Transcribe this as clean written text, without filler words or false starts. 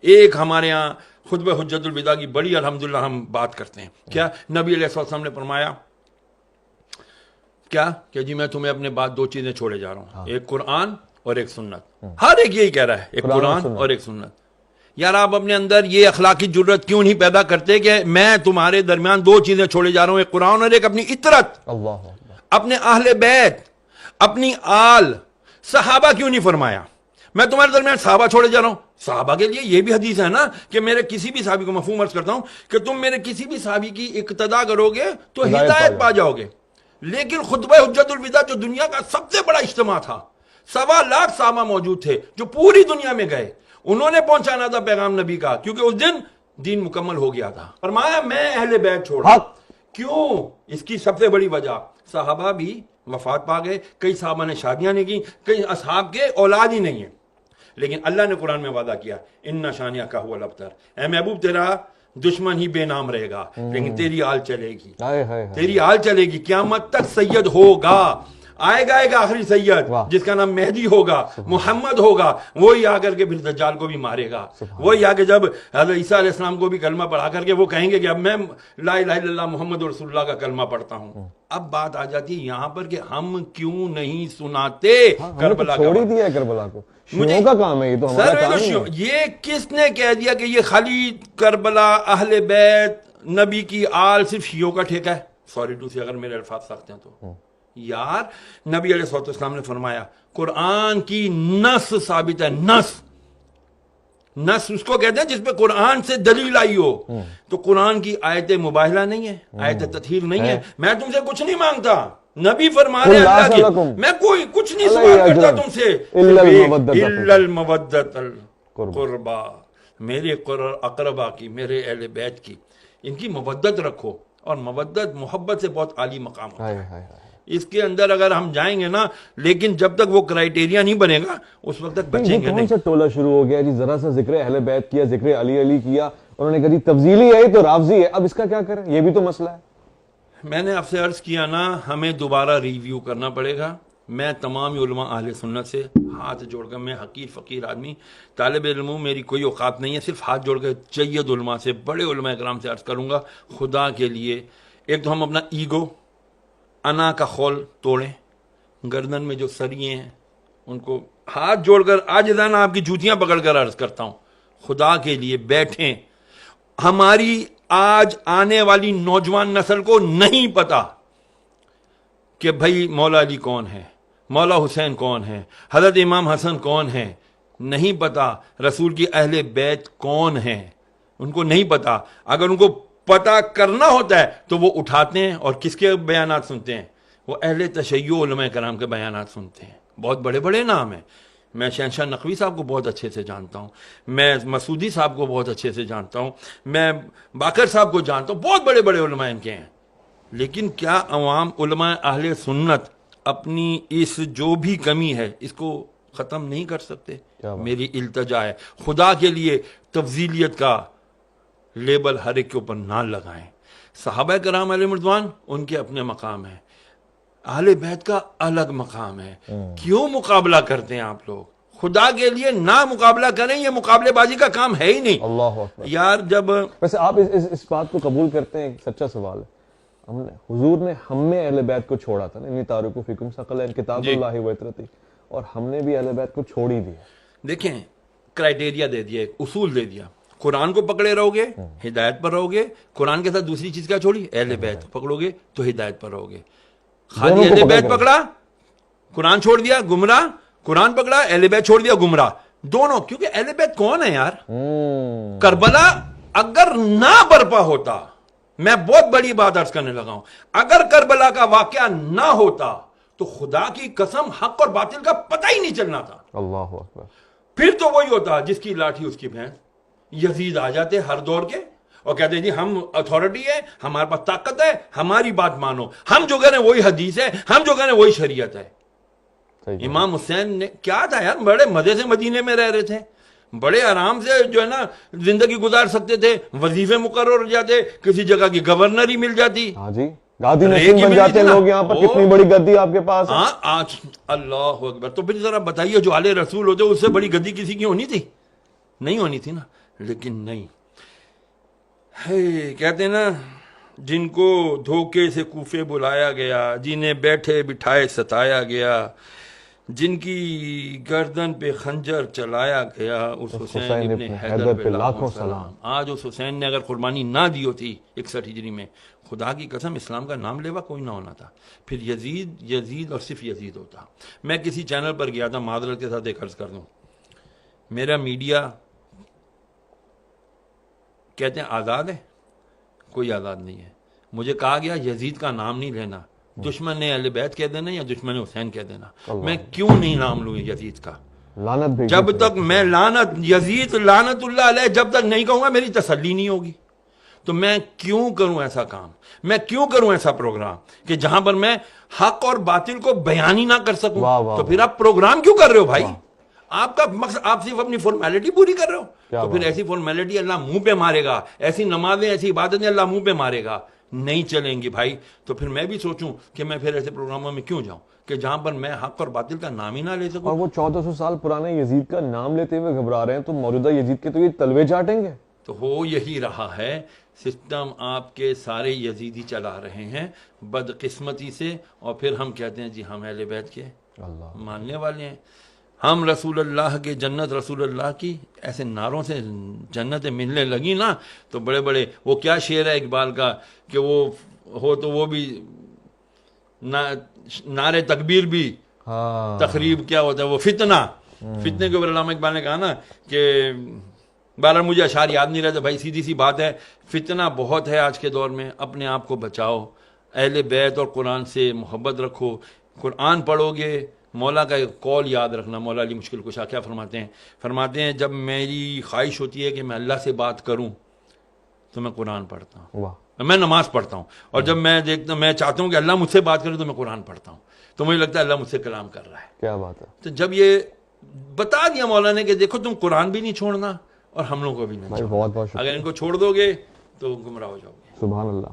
ایک ہمارے ہاں خطبہ حجت الوداع کی بڑی الحمدللہ ہم بات کرتے ہیں. کیا نبی علیہ السلام نے فرمایا کیا کہ جی میں تمہیں اپنے بعد دو چیزیں چھوڑے جا رہا ہوں, ایک قرآن اور ایک سنت. ہر ایک یہی کہہ رہا ہے, ایک قرآن اور ایک سنت. یار آپ اپنے اندر یہ اخلاقی جرت کیوں نہیں پیدا کرتے کہ میں تمہارے درمیان دو چیزیں چھوڑے جا رہا ہوں, ایک قرآن اور ایک اپنی اطرت, اپنے اہل بیت, اپنی آل. صحابہ کیوں نہیں فرمایا میں تمہارے درمیان صحابہ چھوڑے جا رہا ہوں؟ صحابہ کے لیے یہ بھی حدیث ہے نا کہ میرے کسی بھی صحابی کو, مفہوم عرض کرتا ہوں کہ تم میرے کسی بھی صحابی کی اقتدا کرو گے تو ہدایت پا جاؤ گے. لیکن خطبہ حجت الوداع جو دنیا کا سب سے بڑا اجتماع تھا, 1.25 لاکھ صحابہ موجود تھے جو پوری دنیا میں گئے, انہوں نے پہنچانا تھا پیغام نبی کا, کیونکہ اس دن دین مکمل ہو گیا تھا. فرمایا میں اہل بیت چھوڑا. کیوں؟ اس کی سب سے بڑی وجہ, صحابہ بھی وفات پا گئے, کئی صحابہ نے شادیاں نہیں کی, کئی اصحاب کے اولاد ہی نہیں ہیں, لیکن اللہ نے قرآن میں وعدہ کیا ان شانیہ کا هو الابتر, اے محبوب تیرا دشمن ہی بے نام رہے گا لیکن تیری آل چلے گی, تیری آل چلے گی, قیامت تک سید ہوگا. آئے گا ایک آخری سید جس کا نام مہدی ہوگا, محمد ہوگا, وہی آ کر کے پھر دجال کو بھی مارے گا, وہی آ کے جب حضرت عیسیٰ علیہ السلام کو بھی کلمہ پڑھا کر کے وہ کہیں گے کہ اب میں لا الہ الا اللہ محمد رسول اللہ کا کلمہ پڑھتا ہوں. اب بات آ جاتی ہے یہاں پر کہ ہم کیوں نہیں سناتے کربلا کا, چھوڑ دیا کربلا کو, شیعوں کا کام ہے یہ, تو ہمارا کام نہیں ہے. یہ کس نے کہہ دیا کہ یہ خالی کربلا اہل بیت نبی کی آل صرف شیعوں کا ٹھیکہ ہے؟ سوری ٹو سے اگر میرے الفاظ سخت ہیں تو یار, نبی علیہ السلام نے فرمایا قرآن کی نص ثابت ہے. نص اس کو کہتے ہیں جس پہ قرآن سے دلیل آئی ہو. تو قرآن کی آیت مباہلہ نہیں ہے, آیت تطہیر نہیں ہے. میں تم سے کچھ نہیں مانگتا, نبی فرما رہے اللہ کی, میں کوئی کچھ نہیں سوال کرتا تم سے, الا المودۃ القربا, میرے اقربا کی, میرے اہل بیت کی, ان کی مودت رکھو. اور مودت محبت سے بہت عالی مقام ہوتا ہے. اس کے اندر اگر ہم جائیں گے نا, لیکن جب تک وہ کرائیٹیریا نہیں بنے گا اس وقت تک بچیں گے نہیں. کون سا ٹولہ شروع ہو گیا جی, ذرا سا ذکر اہل بیت کیا, ذکر علی کیا, انہوں نے کہا جی تفضیلی ہے تو رافضی ہے, اب اس کا کیا کریں, یہ بھی تو مسئلہ ہے. میں نے آپ سے عرض کیا نا, ہمیں دوبارہ ریویو کرنا پڑے گا. میں تمام علماء اہل سنت سے ہاتھ جوڑ کر, میں حقیر فقیر آدمی, طالب علم ہوں, میری کوئی اوقات نہیں ہے, صرف ہاتھ جوڑ کر جید علماء سے, بڑے علماء کرام سے عرض کروں گا, خدا کے لیے ایک تو ہم اپنا ایگو, انا کا خول توڑیں, گردن میں جو سریے ہیں ان کو ہاتھ جوڑ کر عاجزانہ آپ کی جوتیاں پکڑ کر عرض کرتا ہوں, خدا کے لیے بیٹھیں. ہماری آج آنے والی نوجوان نسل کو نہیں پتا کہ بھائی مولا علی کون ہے, مولا حسین کون ہے, حضرت امام حسن کون ہے, نہیں پتا. رسول کی اہل بیت کون ہیں, ان کو نہیں پتا. اگر ان کو پتا کرنا ہوتا ہے تو وہ اٹھاتے ہیں اور کس کے بیانات سنتے ہیں, وہ اہل تشیع علماء کرام کے بیانات سنتے ہیں. بہت بڑے بڑے نام ہیں, میں شہنشاہ نقوی صاحب کو بہت اچھے سے جانتا ہوں, میں مسعودی صاحب کو بہت اچھے سے جانتا ہوں, میں باقر صاحب کو جانتا ہوں, بہت بڑے بڑے علماء ان کے ہیں. لیکن کیا عوام علماء اہل سنت اپنی اس جو بھی کمی ہے اس کو ختم نہیں کر سکتے؟ میری التجا ہے, خدا کے لیے تفضیلیت کا لیبل ہر ایک کے اوپر نہ لگائیں. صحابہ کرام علیہ رضوان ان کے اپنے مقام ہیں, اہل بیت کا الگ مقام ہے. کیوں مقابلہ کرتے ہیں آپ لوگ؟ خدا کے لیے نہ مقابلہ کریں, یہ مقابلے بازی کا کام ہے ہی نہیں. اللہ اکبر. یار جب ویسے آپ اس بات کو قبول کرتے ہیں, سچا سوال ہے, حضور نے ہم میں اہل بیت کو چھوڑا تھا نا, انی تارکو فیکم ثقلین کتاب اللہ و اطرتی, اور ہم نے بھی اہل بیت کو چھوڑ ہی دیا. دیکھیں کرائیٹیریا دے دیا, ایک اصول دے دیا, قرآن کو پکڑے رہو گے ہدایت پر رہو گے, قرآن کے ساتھ دوسری چیز کیا چھوڑی, اہل بیت پکڑو گے تو ہدایت پر رہو گے. خالی اہل بیت پکڑا, قرآن چھوڑ دیا گمراہ, قرآن پکڑا اہل بیت چھوڑ دیا گمراہ, دونوں. کیونکہ اہل بیت کون ہے یار؟ کربلا اگر نہ برپا ہوتا, میں بہت بڑی بات عرض کرنے لگا ہوں, اگر کربلا کا واقعہ نہ ہوتا تو خدا کی قسم حق اور باطل کا پتہ ہی نہیں چلنا تھا. اللہ اکبر. پھر تو وہی ہوتا جس کی لاٹھی اس کی بھینس. یزید آ جاتے ہر دور کے اور کہتے ہیں جی ہم اتھارٹی ہے, ہمارے پاس طاقت ہے, ہماری بات مانو, ہم جو کہہ رہے ہیں وہی حدیث ہے, ہم جو کہہ رہے ہیں وہی شریعت ہے. امام حسین نے کیا تھا یار, بڑے مزے سے مدینے میں رہ رہے تھے, بڑے آرام سے جو ہے نا زندگی گزار سکتے تھے, وظیفے مقرر ہو جاتے, کسی جگہ کی گورنر ہی مل جاتی. ہاں جی, گادی نشین بن جاتے لوگ یہاں پر, کتنی بڑی گدی آپ کے پاس ہے. ہاں آج اللہ اکبر. تو پھر ذرا بتائیے جو آل رسول ہوتے اس سے بڑی گدی کسی کی ہونی تھی؟ نہیں ہونی تھی نا. لیکن نہیں ہے، کہتے ہیں نا جن کو دھوکے سے کوفے بلایا گیا، جنہیں بیٹھے بٹھائے ستایا گیا، جن کی گردن پہ خنجر چلایا گیا، اس حسین ابن حیدر پہ لاکھوں سلام۔ آج اس حسین نے اگر قربانی نہ دی ہوتی 61 ہجری میں، خدا کی قسم اسلام کا نام لیوا کوئی نہ ہونا تھا، پھر یزید اور صرف یزید ہوتا۔ میں کسی چینل پر گیا تھا، معذرت کے ساتھ ایک عرض کر دوں، میرا میڈیا کہتے ہیں آزاد ہے، کوئی آزاد نہیں ہے۔ مجھے کہا گیا یزید کا نام نہیں لینا، دشمن نے اہل بیت کہہ دینا یا دشمن حسین کہہ دینا۔ میں کیوں نہیں نام لوں یزید کا؟ لعنت بھیجی جب تک میں یزید لعنت اللہ علیہ جب تک نہیں کہوں گا میری تسلی نہیں ہوگی۔ تو میں کیوں کروں ایسا کام، میں کیوں کروں ایسا پروگرام کہ جہاں پر میں حق اور باطل کو بیان ہی نہ کر سکوں؟ تو پھر آپ پروگرام کیوں کر رہے ہو بھائی؟ آپ کا مقصد، آپ صرف اپنی فارمیلٹی پوری کر رہے ہو، تو پھر ایسی فارمیلٹی اللہ منہ پہ مارے گا، ایسی نمازیں ایسی عبادتیں اللہ منہ پہ مارے گا، نہیں چلیں گی بھائی۔ تو پھر میں بھی سوچوں کہ میں پھر ایسے پروگراموں میں کیوں جاؤں کہ جہاں پر میں حق اور باطل کا نام ہی نہ لے سکوں۔ اور وہ 1400 سال پرانے یزید کا نام لیتے ہوئے گھبرا رہے ہیں، تو موجودہ یزید کے تو یہ تلوے چاٹیں گے۔ تو ہو یہی رہا ہے، سسٹم آپ کے سارے یزیدی چلا رہے ہیں بدقسمتی سے، اور پھر ہم کہتے ہیں جی ہم اہل بیت کے ماننے والے ہیں، ہم رسول اللہ کے جنت رسول اللہ کی، ایسے نعروں سے جنتیں ملنے لگی نا تو بڑے بڑے، وہ کیا شعر ہے اقبال کا کہ وہ ہو تو وہ بھی نعرے تکبیر بھی، تقریب کیا ہوتا ہے وہ فتنہ، فتنے کے اوپر علامہ اقبال نے کہا نا کہ بہرحال مجھے اشعار یاد نہیں رہتا بھائی، سیدھی سی بات ہے، فتنہ بہت ہے آج کے دور میں، اپنے آپ کو بچاؤ، اہل بیت اور قرآن سے محبت رکھو، قرآن پڑھو گے۔ مولا کا ایک قول یاد رکھنا، مولا علی مشکل کشا کیا فرماتے ہیں جب میری خواہش ہوتی ہے کہ میں اللہ سے بات کروں تو میں قرآن پڑھتا ہوں، میں نماز پڑھتا ہوں، اور جب میں دیکھتا ہوں، میں چاہتا ہوں کہ اللہ مجھ سے بات کرے تو میں قرآن پڑھتا ہوں، تو مجھے لگتا ہے اللہ مجھ سے کلام کر رہا ہے۔ کیا بات ہے۔ تو جب یہ بتا دیا مولا نے کہ دیکھو تم قرآن بھی نہیں چھوڑنا اور ہم لوگوں کو بھی نہیں چھوڑنا، بہت بہت اگر ان کو چھوڑ دو گے تو گمراہ ہو جاؤ گے۔ سبحان اللہ۔